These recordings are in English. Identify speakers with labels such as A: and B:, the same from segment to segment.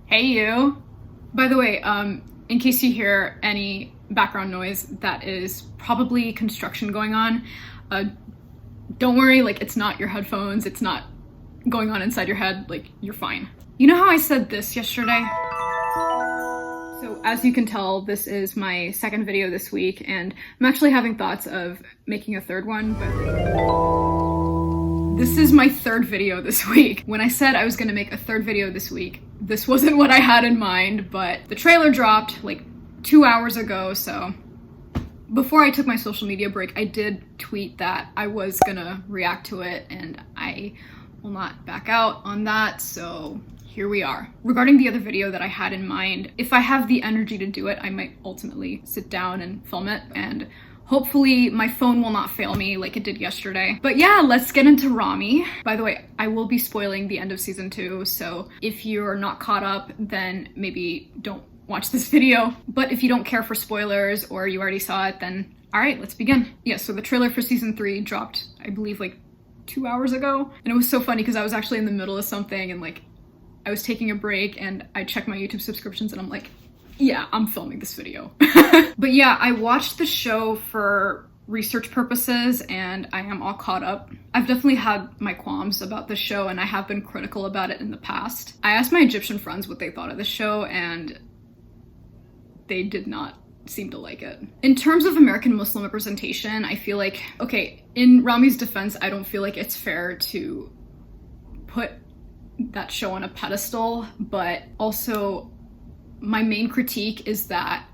A: Hey you! By the way, in case you hear any background noise, that is probably construction going on. Don't worry, like, it's not your headphones, it's not going on inside your head, like, you're fine. You know how I said this yesterday? So as you can tell, this is my second video this week, and I'm actually having thoughts of making a third one, but this is my third video this week. When I said I was gonna make a third video this week, this wasn't what I had in mind, but the trailer dropped like 2 hours ago, so before I took my social media break, I did tweet that I was gonna react to it, and I will not back out on that, so here we are. Regarding the other video that I had in mind, if I have the energy to do it, I might ultimately sit down and film it, and hopefully my phone will not fail me like it did yesterday. But yeah, let's get into Ramy. By the way, I will be spoiling the end of season 2, so if you're not caught up, then maybe don't watch this video. But if you don't care for spoilers or you already saw it, then all right, let's begin. Yeah, so the trailer for season 3 dropped, I believe, like 2 hours ago. And it was so funny because I was actually in the middle of something and like I was taking a break and I checked my YouTube subscriptions and I'm like, yeah, I'm filming this video. But yeah, I watched the show for research purposes and I am all caught up. I've definitely had my qualms about the show and I have been critical about it in the past. I asked my Egyptian friends what they thought of the show and they did not seem to like it. In terms of American Muslim representation, I feel like, okay, in Ramy's defense, I don't feel like it's fair to put that show on a pedestal, but also my main critique is that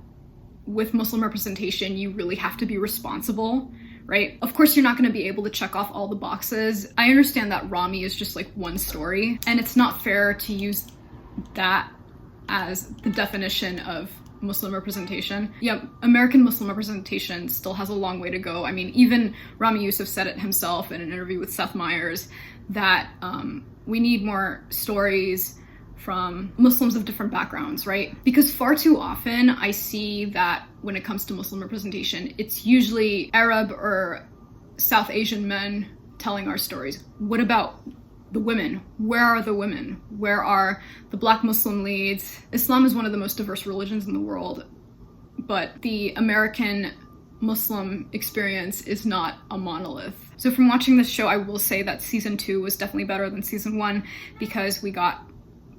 A: with Muslim representation, you really have to be responsible, right? Of course, you're not going to be able to check off all the boxes. I understand that Ramy is just like one story, and it's not fair to use that as the definition of Muslim representation. Yeah, American Muslim representation still has a long way to go. I mean, even Ramy Youssef said it himself in an interview with Seth Meyers that we need more stories from Muslims of different backgrounds, right? Because far too often I see that when it comes to Muslim representation, it's usually Arab or South Asian men telling our stories. What about the women? Where are the women? Where are the Black Muslim leads? Islam is one of the most diverse religions in the world, but the American Muslim experience is not a monolith. So from watching this show, I will say that season 2 was definitely better than season 1 because we got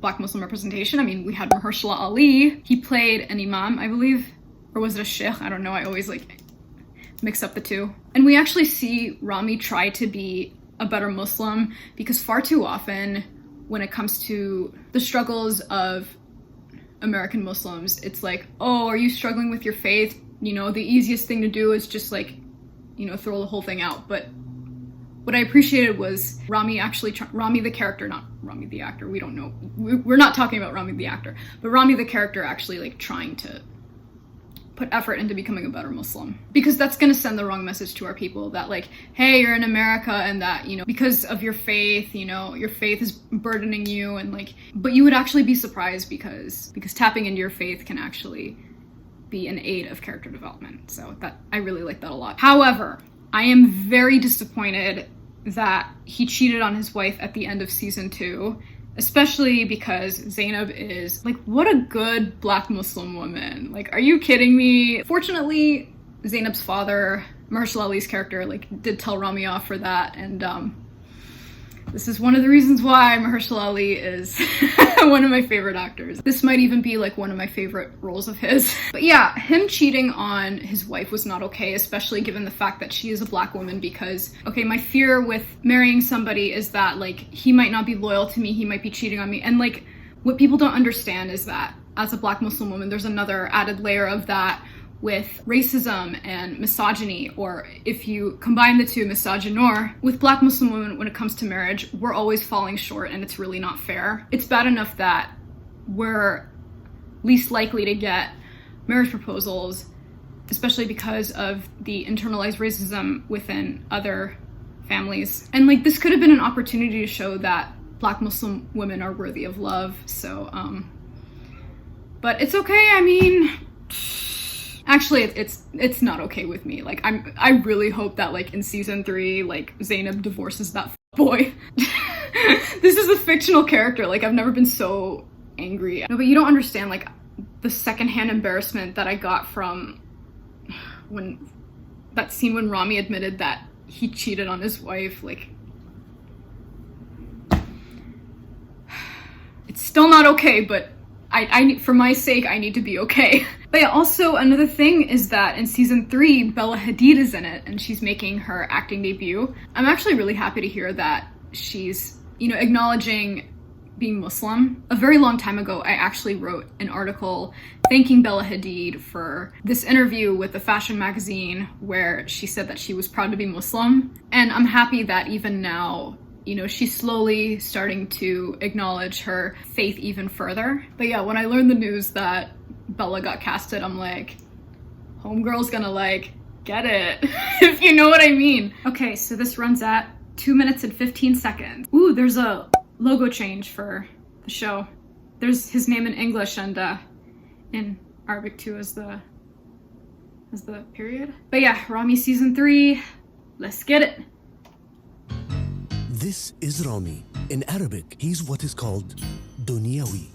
A: Black Muslim representation. I mean, we had Mahershala Ali. He played an imam, I believe, or was it a sheikh? I don't know. I always like mix up the two. And we actually see Ramy try to be a better Muslim because far too often when it comes to the struggles of American Muslims, it's like, oh, are you struggling with your faith? You know, the easiest thing to do is just like, you know, throw the whole thing out. But what I appreciated was Ramy actually, Ramy the character, not Ramy the actor, we don't know, we're not talking about Ramy the actor, but Ramy the character actually like trying to put effort into becoming a better Muslim. Because that's gonna send the wrong message to our people that like, hey, you're in America and that, you know, because of your faith, you know, your faith is burdening you and like, but you would actually be surprised because tapping into your faith can actually be an aid of character development. So that, I really like that a lot. However, I am very disappointed that he cheated on his wife at the end of season 2, especially because Zainab is like, what a good Black Muslim woman. Like, are you kidding me? Fortunately, Zainab's father, Mahershala Ali's character, like did tell Ramy off for that, and this is one of the reasons why Mahershala Ali is one of my favorite actors. This might even be like one of my favorite roles of his. But yeah, him cheating on his wife was not okay, especially given the fact that she is a Black woman because, okay, my fear with marrying somebody is that like, he might not be loyal to me, he might be cheating on me. And like, what people don't understand is that as a Black Muslim woman, there's another added layer of that with racism and misogyny, or if you combine the two, misogynoir. With Black Muslim women, when it comes to marriage, we're always falling short and it's really not fair. It's bad enough that we're least likely to get marriage proposals, especially because of the internalized racism within other families. And like, this could have been an opportunity to show that Black Muslim women are worthy of love. So, but it's okay. I mean, actually, it's not okay with me. Like, I really hope that like in season 3, like Zainab divorces that boy. This is a fictional character. Like, I've never been so angry. No, but you don't understand, like, the secondhand embarrassment that I got from when that scene when Ramy admitted that he cheated on his wife. Like, it's still not okay, but I for my sake, I need to be okay. But yeah, also another thing is that in season 3, Bella Hadid is in it and she's making her acting debut. I'm actually really happy to hear that she's, you know, acknowledging being Muslim. A very long time ago, I actually wrote an article thanking Bella Hadid for this interview with the fashion magazine where she said that she was proud to be Muslim. And I'm happy that even now, you know, she's slowly starting to acknowledge her faith even further. But yeah, when I learned the news that Bella got casted, I'm like, homegirl's gonna like get it, if you know what I mean. Okay, so this runs at 2 minutes and 15 seconds. Ooh, there's a logo change for the show. There's his name in English and in Arabic too as the period. But yeah, Ramy season 3, let's get it.
B: This is Ramy. In Arabic, he's what is called Dunyawi.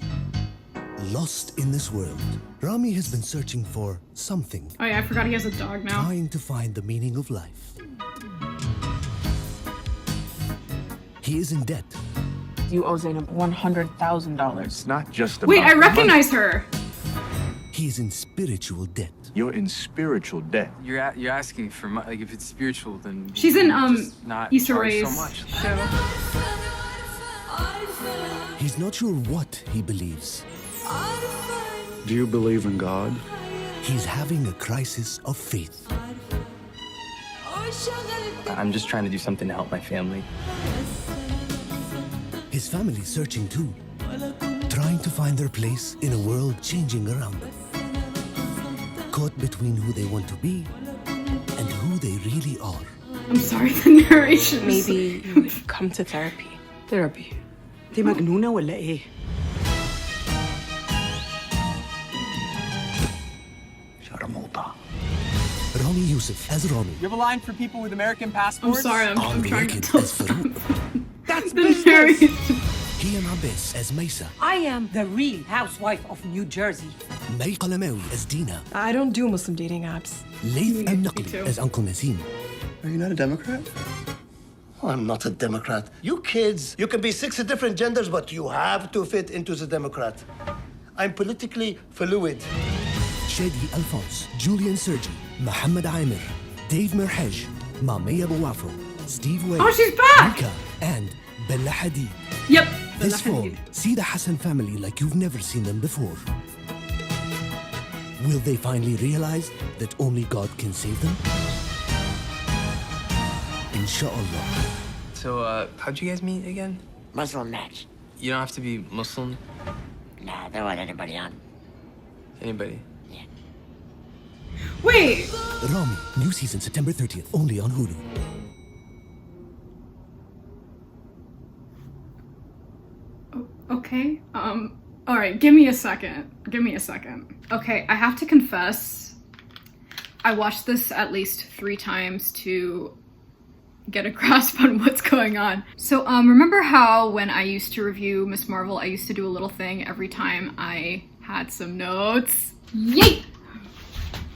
B: Lost in this world. Ramy has been searching for something.
A: Oh yeah, I forgot he has a dog now.
B: Trying to find the meaning of life. He is in debt.
C: You owe Zainab $100,000.
D: It's not just about
A: Wait, I
D: the
A: recognize
D: money.
A: her.
B: He is in spiritual debt.
D: You're in spiritual debt.
E: You're asking for like if it's spiritual, then
A: She's in
E: just not
A: Issa
E: charge
A: Rae's
E: so much.
A: show.
B: He's not sure what he believes.
D: Do you believe in God?
B: He's having a crisis of faith.
E: I'm just trying to do something to help my family.
B: His family's searching too, trying to find their place in a world changing around them. Caught between who they want to be and who they really are.
A: I'm sorry, the narration.
C: Maybe you come to therapy.
F: Therapy. دي مجنونة ولا إيه؟
B: Ramy Youssef as Ramy.
G: You have a line for people with American
A: I'm
G: passports?
A: sorry, I'm trying to
B: Naked
A: tell
B: as Farouk.
F: That's
A: the
F: business!
A: narration.
B: Kian Abbas as Maysa.
H: I am the real housewife of New Jersey.
B: May Qalamawi as Dina.
F: I don't do Muslim dating apps.
B: Laith
A: Me
B: Al-Naqli
A: too.
B: as Uncle Nassim.
I: Are you not a Democrat? I'm not a Democrat. You kids, you can be 6 different genders, but you have to fit into the Democrat. I'm politically fluid.
B: Shadi Alphonse, Julian Sergi, Mohammed Amir, Dave Merhej, Mami Abu Wafo, Steve Wade,
A: Oh, she's back!
B: Mika, and Bella Hadid.
A: Yep.
B: This
A: Bella
B: fall,
A: Hadid.
B: see the Hassan family like you've never seen them before. Will they finally realize that only God can save them? Inshallah.
E: So, how'd you guys meet again?
H: Muslim match.
E: You don't have to be Muslim.
H: Nah, don't want anybody on.
E: Anybody.
A: Wait.
B: Ramy, new season September 30th, only on Hulu.
A: Okay. All right. Give me a second. Okay, I have to confess, I watched this at least 3 times to get a grasp on what's going on. So, remember how when I used to review Miss Marvel, I used to do a little thing every time I had some notes? Yay!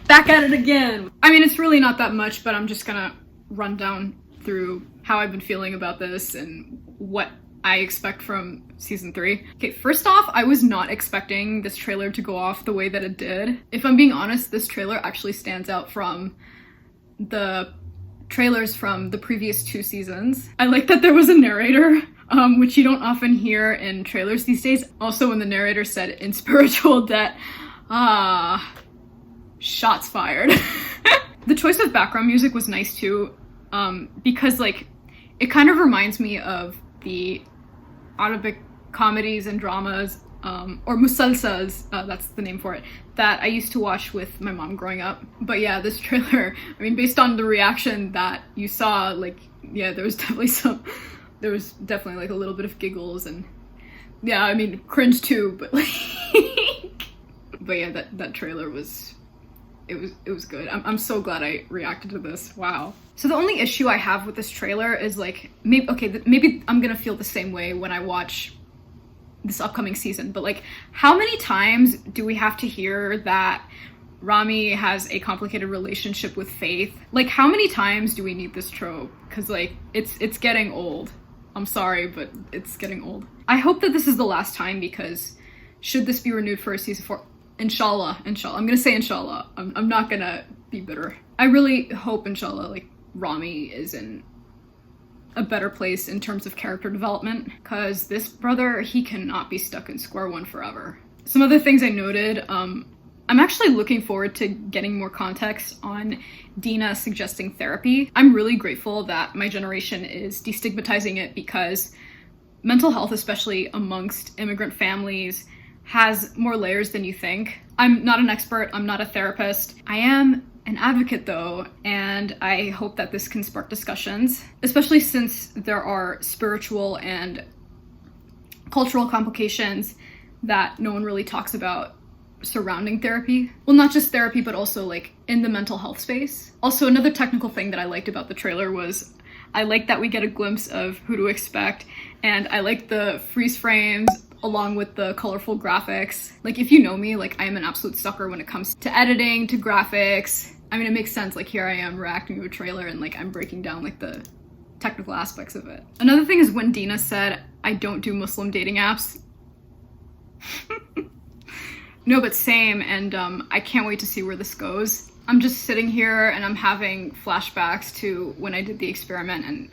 A: Back at it again. I mean, it's really not that much, but I'm just gonna run down through how I've been feeling about this and what I expect from season 3. Okay, first off, I was not expecting this trailer to go off the way that it did. If I'm being honest, this trailer actually stands out from the trailers from the previous 2 seasons. I like that there was a narrator, which you don't often hear in trailers these days. Also, when the narrator said in spiritual debt, shots fired. The choice of background music was nice too, because like, it kind of reminds me of the Arabic comedies and dramas, or musalsals, that's the name for it, that I used to watch with my mom growing up. But yeah, this trailer, I mean, based on the reaction that you saw, like, yeah, there was definitely like a little bit of giggles and, yeah, I mean, cringe too, but like, but yeah, that trailer was, it was good. I'm so glad I reacted to this. Wow. So the only issue I have with this trailer is like, maybe I'm gonna feel the same way when I watch this upcoming season, but like, how many times do we have to hear that Ramy has a complicated relationship with Faith? Like, how many times do we need this trope? Because like, it's getting old. I'm sorry, but it's getting old. I hope that this is the last time, because should this be renewed for a season 4, inshallah, I'm gonna say inshallah. I'm not gonna be bitter. I really hope, inshallah, like Ramy is in a better place in terms of character development, because this brother, he cannot be stuck in square one forever. Some other things I noted, I'm actually looking forward to getting more context on Dina suggesting therapy. I'm really grateful that my generation is destigmatizing it, because mental health, especially amongst immigrant families, has more layers than you think. I'm not an expert, I'm not a therapist. I am an advocate though, and I hope that this can spark discussions, especially since there are spiritual and cultural complications that no one really talks about surrounding therapy. Well, not just therapy, but also like in the mental health space. Also, another technical thing that I liked about the trailer was I like that we get a glimpse of who to expect, and I like the freeze frames along with the colorful graphics. Like, if you know me, like I am an absolute sucker when it comes to editing, to graphics. I mean, it makes sense, like here I am reacting to a trailer and like I'm breaking down like the technical aspects of it. Another thing is when Dina said, I don't do Muslim dating apps. No, but same, and I can't wait to see where this goes. I'm just sitting here and I'm having flashbacks to when I did the experiment, and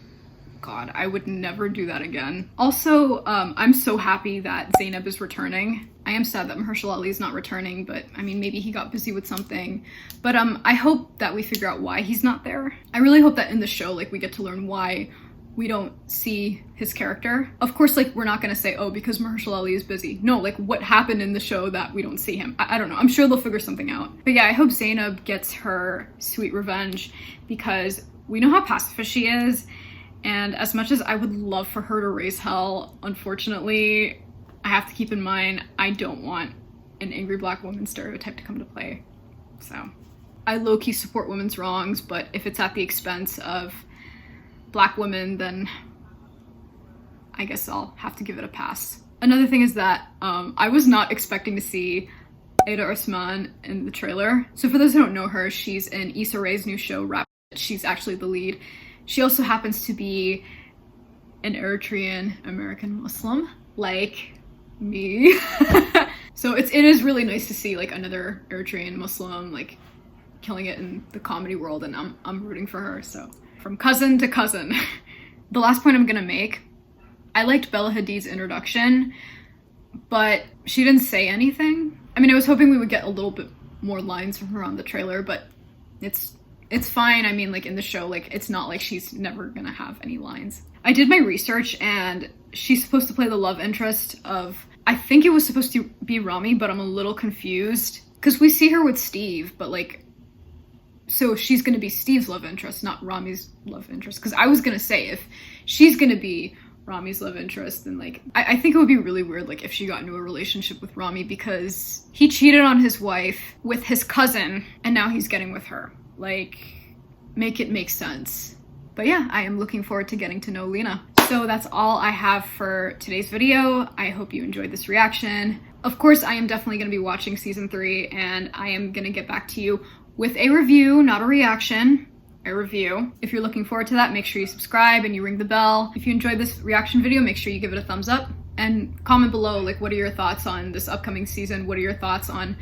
A: God, I would never do that again. Also, I'm so happy that Zainab is returning. I am sad that Mahershala Ali is not returning, but I mean, maybe he got busy with something. But I hope that we figure out why he's not there. I really hope that in the show, like, we get to learn why we don't see his character. Of course, like, we're not gonna say, oh, because Mahershala Ali is busy. No, like, what happened in the show that we don't see him? I don't know. I'm sure they'll figure something out. But yeah, I hope Zainab gets her sweet revenge, because we know how pacifist she is. And as much as I would love for her to raise hell, unfortunately, I have to keep in mind, I don't want an angry black woman stereotype to come to play. So I low-key support women's wrongs, but if it's at the expense of black women, then I guess I'll have to give it a pass. Another thing is that I was not expecting to see Ada Osman in the trailer. So for those who don't know her, she's in Issa Rae's new show, Rap. She's actually the lead. She also happens to be an Eritrean American Muslim, like me. So it is really nice to see like another Eritrean Muslim like killing it in the comedy world, and I'm rooting for her. So from cousin to cousin. The last point I'm gonna make, I liked Bella Hadid's introduction, but she didn't say anything. I mean, I was hoping we would get a little bit more lines from her on the trailer, but it's fine. I mean, like in the show, like it's not like she's never gonna have any lines. I did my research, and she's supposed to play the love interest of, I think it was supposed to be Ramy, but I'm a little confused because we see her with Steve, but like, so she's gonna be Steve's love interest, not Ramy's love interest. Because I was gonna say, if she's gonna be Ramy's love interest, then like, I think it would be really weird like if she got into a relationship with Ramy, because he cheated on his wife with his cousin and now he's getting with her. Like, make it make sense. But yeah, I am looking forward to getting to know Lena. So that's all I have for today's video. I hope you enjoyed this reaction. Of course, I am definitely gonna be watching season 3, and I am gonna get back to you with a review, not a reaction, a review. If you're looking forward to that, make sure you subscribe and you ring the bell. If you enjoyed this reaction video, make sure you give it a thumbs up and comment below, like, what are your thoughts on this upcoming season? What are your thoughts on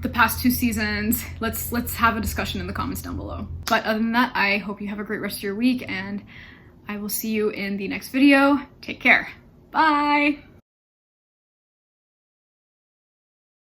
A: the past 2 seasons? Let's have a discussion in the comments down below. But other than that, I hope you have a great rest of your week, and I will see you in the next video. Take care. Bye.